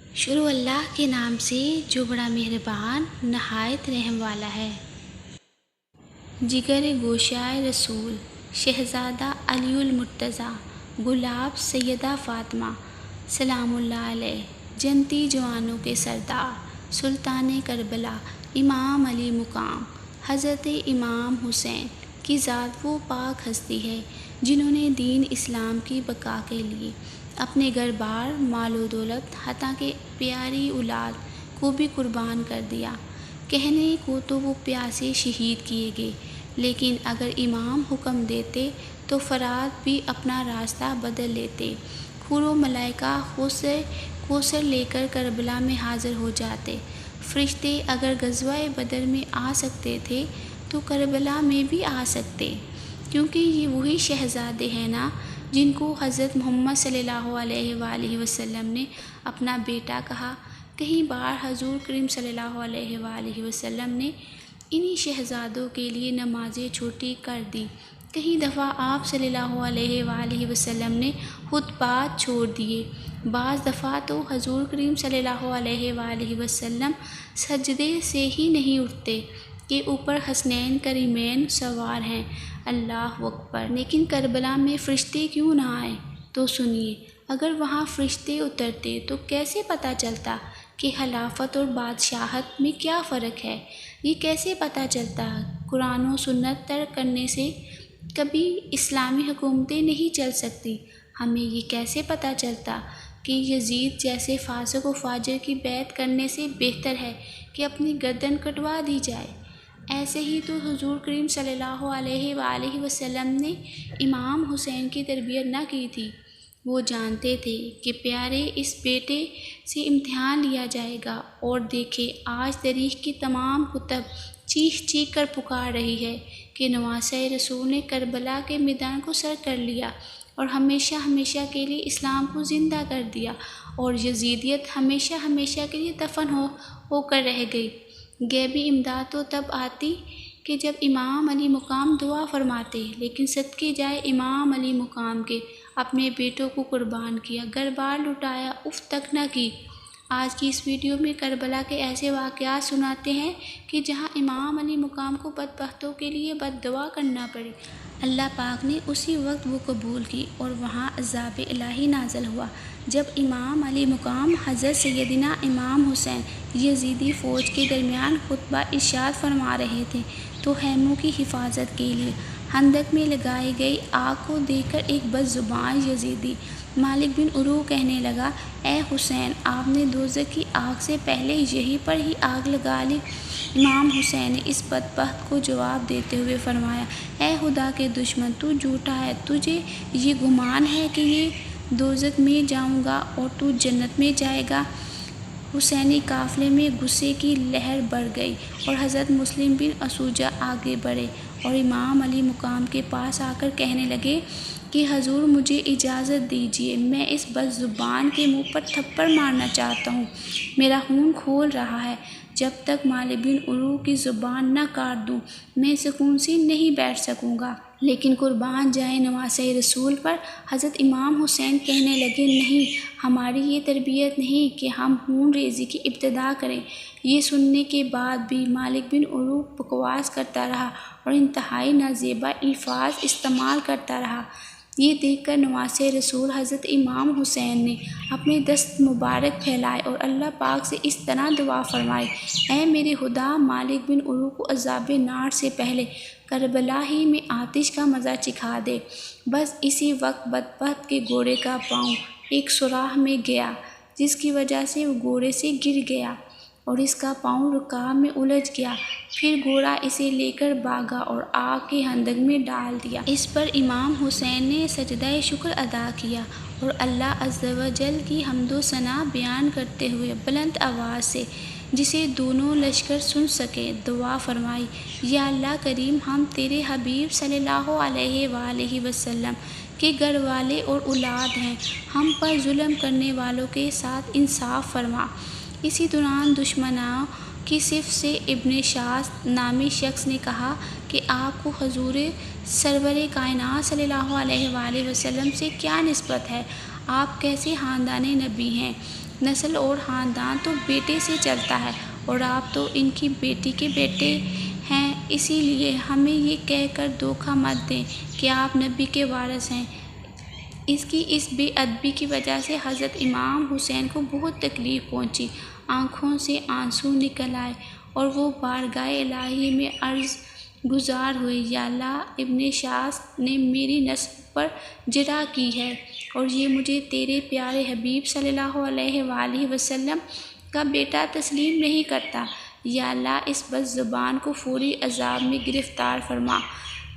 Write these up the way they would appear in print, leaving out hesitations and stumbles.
شروع اللہ کے نام سے جو بڑا مہربان نہایت رحم والا ہے۔ جگر گوشائے رسول شہزادہ علی المرتضیٰ گلاب سیدہ فاطمہ سلام اللہ علیہ، جنتی جوانوں کے سردار سلطان کربلا امام علی مقام حضرت امام حسین کی ذات وہ پاک ہستی ہے جنہوں نے دین اسلام کی بقا کے لیے اپنے گھر بار مال و دولت حتیٰ کہ پیاری اولاد کو بھی قربان کر دیا۔ کہنے کو تو وہ پیاسے شہید کیے گئے، لیکن اگر امام حکم دیتے تو فرات بھی اپنا راستہ بدل لیتے۔ حور و ملائکہ کوثر لے کر کربلا میں حاضر ہو جاتے۔ فرشتے اگر غزوہ بدر میں آ سکتے تھے تو کربلا میں بھی آ سکتے، کیونکہ یہ وہی شہزادے ہیں نا جن کو حضرت محمد صلی اللہ علیہ وآلہ وسلم نے اپنا بیٹا کہا۔ کئی بار حضور کریم صلی اللہ علیہ وآلہ وسلم نے انہی شہزادوں کے لیے نمازیں چھوٹی کر دی۔ کئی دفعہ آپ صلی اللہ علیہ وآلہ وسلم نے خطبات چھوڑ دیے۔ بعض دفعہ تو حضور کریم صلی اللہ علیہ وآلہ وسلم سجدے سے ہی نہیں اٹھتے کہ اوپر حسنین کریمین سوار ہیں، اللہ اکبر۔ لیکن کربلا میں فرشتے کیوں نہ آئے؟ تو سنیے، اگر وہاں فرشتے اترتے تو کیسے پتہ چلتا کہ خلافت اور بادشاہت میں کیا فرق ہے؟ یہ کیسے پتہ چلتا؟ قرآن و سنت ترک کرنے سے کبھی اسلامی حکومتیں نہیں چل سکتی۔ ہمیں یہ کیسے پتہ چلتا کہ یزید جیسے فاسق و فاجر کی بیعت کرنے سے بہتر ہے کہ اپنی گردن کٹوا دی جائے؟ ایسے ہی تو حضور کریم صلی اللہ علیہ وآلہ وسلم نے امام حسین کی تربیت نہ کی تھی۔ وہ جانتے تھے کہ پیارے اس بیٹے سے امتحان لیا جائے گا، اور دیکھے آج تاریخ کی تمام کتب چیخ چیخ کر پکار رہی ہے کہ نواسۂ رسول نے کربلا کے میدان کو سر کر لیا اور ہمیشہ ہمیشہ کے لیے اسلام کو زندہ کر دیا، اور یزیدیت ہمیشہ ہمیشہ کے لیے دفن ہو کر رہ گئی۔ غیبی امداد تو تب آتی کہ جب امام علی مقام دعا فرماتے، لیکن صدقے جائے امام علی مقام کے، اپنے بیٹوں کو قربان کیا، گھر بار لٹایا، اف تک نہ کی۔ آج کی اس ویڈیو میں کربلا کے ایسے واقعات سناتے ہیں کہ جہاں امام علی مقام کو بدبختوں کے لیے بد دعا کرنا پڑی، اللہ پاک نے اسی وقت وہ قبول کی اور وہاں عذاب الہی نازل ہوا۔ جب امام علی مقام حضرت سیدنا امام حسین یزیدی فوج کے درمیان خطبہ ارشاد فرما رہے تھے تو خیموں کی حفاظت کے لیے خندق میں لگائی گئی آگ کو دیکھ کر ایک بد زبان یزیدی مالک بن عروہ کہنے لگا، اے حسین، آپ نے دوزخ کی آگ سے پہلے یہیں پر ہی آگ لگا لی۔ امام حسین نے اس بدبخت کو جواب دیتے ہوئے فرمایا، اے خدا کے دشمن، تو جھوٹا ہے، تجھے یہ گمان ہے کہ یہ دوزخ میں جاؤں گا اور تو جنت میں جائے گا۔ حسینی قافلے میں غصے کی لہر بڑھ گئی اور حضرت مسلم بن اسوجہ آگے بڑھے اور امام علی مقام کے پاس آ کر کہنے لگے کہ حضور، مجھے اجازت دیجیے، میں اس بد زبان کے منہ پر تھپڑ مارنا چاہتا ہوں، میرا خون کھول رہا ہے۔ جب تک مالک بن عروہ کی زبان نہ کاٹ دوں میں سکون سے نہیں بیٹھ سکوں گا۔ لیکن قربان جائیں نواسۂ رسول پر، حضرت امام حسین کہنے لگے، نہیں، ہماری یہ تربیت نہیں کہ ہم خون ریزی کی ابتدا کریں۔ یہ سننے کے بعد بھی مالک بن عروہ بکواس کرتا رہا اور انتہائی نازیبا الفاظ استعمال کرتا رہا۔ یہ دیکھ کر نواسۂ رسول حضرت امام حسین نے اپنے دست مبارک پھیلائے اور اللہ پاک سے اس طرح دعا فرمائی، اے میرے خدا، مالک بن عروہ کو عذاب نار سے پہلے کربلا ہی میں آتش کا مزہ چکھا دے۔ بس اسی وقت بدبخت کے گھوڑے کا پاؤں ایک سوراخ میں گیا، جس کی وجہ سے وہ گھوڑے سے گر گیا اور اس کا پاؤں رکاب میں الجھ گیا۔ پھر گھوڑا اسے لے کر بھاگا اور آگ کے خندق میں ڈال دیا۔ اس پر امام حسین نے سجدہ شکر ادا کیا اور اللہ عز و جل کی حمد و ثنا بیان کرتے ہوئے بلند آواز سے، جسے دونوں لشکر سن سکے، دعا فرمائی، یا اللہ کریم، ہم تیرے حبیب صلی اللہ علیہ وآلہ وسلم کے گھر والے اور اولاد ہیں، ہم پر ظلم کرنے والوں کے ساتھ انصاف فرما۔ اسی دوران دشمنوں کی صف سے ابن شاذ نامی شخص نے کہا کہ آپ کو حضور سرور کائنات صلی اللہ علیہ وآلہ وسلم سے کیا نسبت ہے؟ آپ کیسے خاندان نبی ہیں؟ نسل اور خاندان تو بیٹے سے چلتا ہے اور آپ تو ان کی بیٹی کے بیٹے ہیں، اسی لیے ہمیں یہ کہہ کر دھوکہ مت دیں کہ آپ نبی کے وارث ہیں۔ اس کی اس بے ادبی کی وجہ سے حضرت امام حسین کو بہت تکلیف پہنچی، آنکھوں سے آنسو نکل آئے اور وہ بارگاہ الہی میں عرض گزار ہوئے، یا اللہ، ابن شاذ نے میری نسب پر جرح کی ہے اور یہ مجھے تیرے پیارے حبیب صلی اللہ علیہ وآلہ وسلم کا بیٹا تسلیم نہیں کرتا۔ یا اللہ، اس بد زبان کو فوری عذاب میں گرفتار فرما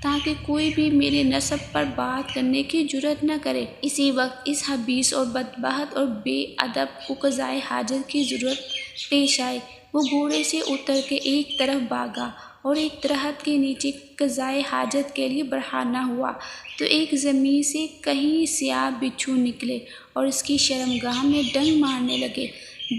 تاکہ کوئی بھی میرے نسب پر بات کرنے کی جرأت نہ کرے۔ اسی وقت اس خبیث اور بدبخت اور بے ادب کو قضائے حاجت کی ضرورت پیش آئی۔ وہ گھوڑے سے اتر کے ایک طرف بھاگا اور ایک درخت کے نیچے قضائے حاجت کے لیے برہنہ ہوا تو ایک زمین سے کئی سیاہ بچھو نکلے اور اس کی شرمگاہ میں ڈنک مارنے لگے۔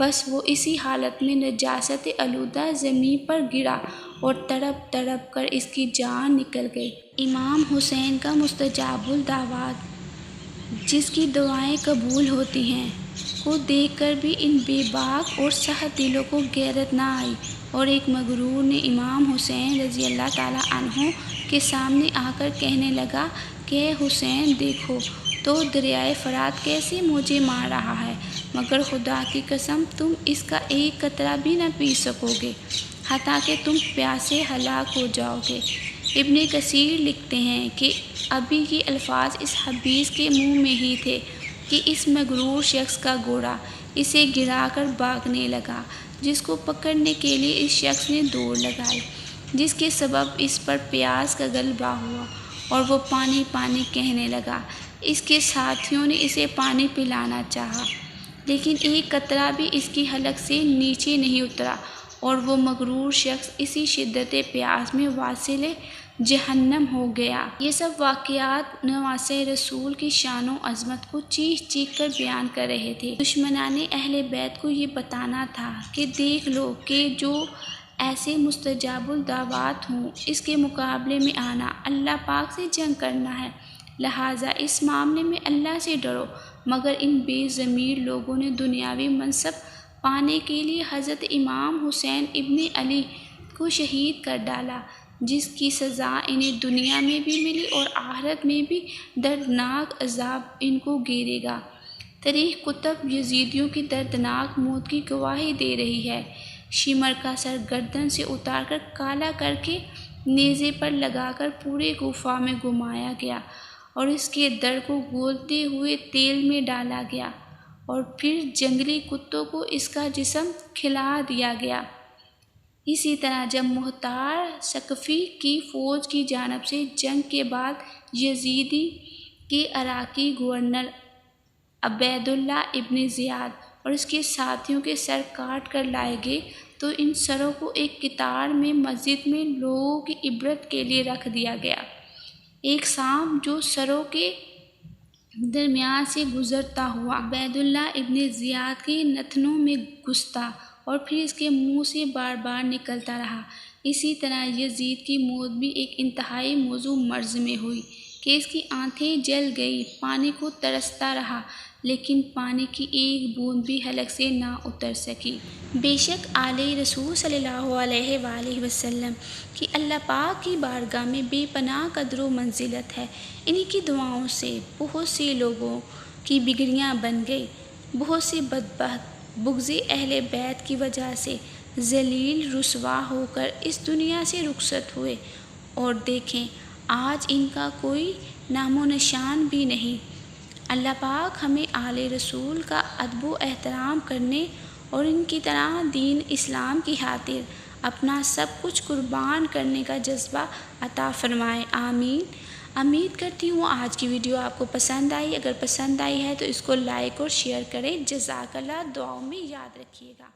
بس وہ اسی حالت میں نجاست آلودہ زمین پر گرا اور تڑپ تڑپ کر اس کی جان نکل گئی۔ امام حسین کا مستجاب الدعوات، جس کی دعائیں قبول ہوتی ہیں، کو دیکھ کر بھی ان بے باک اور سخت دلوں کو غیرت نہ آئی اور ایک مغرور نے امام حسین رضی اللہ تعالیٰ عنہ کے سامنے آ کر کہنے لگا کہ اے حسین، دیکھو تو دریائے فرات کیسے مجھے مار رہا ہے، مگر خدا کی قسم تم اس کا ایک قطرہ بھی نہ پی سکو گے، حتیٰ کہ تم پیاسے ہلاک ہو جاؤ گے۔ ابن کثیر لکھتے ہیں کہ ابھی یہ الفاظ اس خبیث کے منہ میں ہی تھے کہ اس مغرور شخص کا گھوڑا اسے گرا کر بھاگنے لگا، جس کو پکڑنے کے لیے اس شخص نے دوڑ لگائی، جس کے سبب اس پر پیاس کا غلبہ ہوا اور وہ پانی پانی کہنے لگا۔ اس کے ساتھیوں نے اسے پانی پلانا چاہا، لیکن ایک قطرہ بھی اس کی حلق سے نیچے نہیں اترا اور وہ مغرور شخص اسی شدت پیاس میں واصل جہنم ہو گیا۔ یہ سب واقعات نواسہ رسول کی شان و عظمت کو چیخ چیخ کر بیان کر رہے تھے۔ دشمنان اہل بیت کو یہ بتانا تھا کہ دیکھ لو کہ جو ایسے مستجاب الدعوات ہوں، اس کے مقابلے میں آنا اللہ پاک سے جنگ کرنا ہے، لہٰذا اس معاملے میں اللہ سے ڈرو۔ مگر ان بے ضمیر لوگوں نے دنیاوی منصب پانے کے لیے حضرت امام حسین ابن علی کو شہید کر ڈالا، جس کی سزا انہیں دنیا میں بھی ملی اور آخرت میں بھی دردناک عذاب ان کو گھیرے گا۔ تاریخ کتب یزیدیوں کی دردناک موت کی گواہی دے رہی ہے۔ شمر کا سر گردن سے اتار کر کالا کر کے نیزے پر لگا کر پورے کوفہ میں گھمایا گیا اور اس کے در کو گولتے ہوئے تیل میں ڈالا گیا اور پھر جنگلی کتوں کو اس کا جسم کھلا دیا گیا۔ اسی طرح جب مختار ثقفی کی فوج کی جانب سے جنگ کے بعد یزیدی کے عراقی گورنر عبید اللہ ابن زیاد اور اس کے ساتھیوں کے سر کاٹ کر لائے گئے تو ان سروں کو ایک قطار میں مسجد میں لوگوں کی عبرت کے لیے رکھ دیا گیا۔ ایک سانپ جو سروں کے درمیان سے گزرتا ہوا عبید اللہ ابن زیاد کے نتنوں میں گھستا اور پھر اس کے منہ سے بار بار نکلتا رہا۔ اسی طرح یزید کی موت بھی ایک انتہائی موزوں مرض میں ہوئی کہ اس کی آنکھیں جل گئی، پانی کو ترستا رہا، لیکن پانی کی ایک بوند بھی حلق سے نہ اتر سکی۔ بے شک آل رسول صلی اللہ علیہ وآلہ وسلم کی اللہ پاک کی بارگاہ میں بے پناہ قدر و منزلت ہے۔ انہی کی دعاؤں سے بہت سے لوگوں کی بگڑیاں بن گئی۔ بہت سے بدبخت بغض اہل بیت کی وجہ سے ذلیل رسوا ہو کر اس دنیا سے رخصت ہوئے، اور دیکھیں آج ان کا کوئی نام و نشان بھی نہیں۔ اللہ پاک ہمیں آل رسول کا ادب و احترام کرنے اور ان کی طرح دین اسلام کی خاطر اپنا سب کچھ قربان کرنے کا جذبہ عطا فرمائے، آمین۔ امید کرتی ہوں آج کی ویڈیو آپ کو پسند آئی۔ اگر پسند آئی ہے تو اس کو لائک اور شیئر کریں۔ جزاک اللہ، دعاؤں میں یاد رکھیے گا۔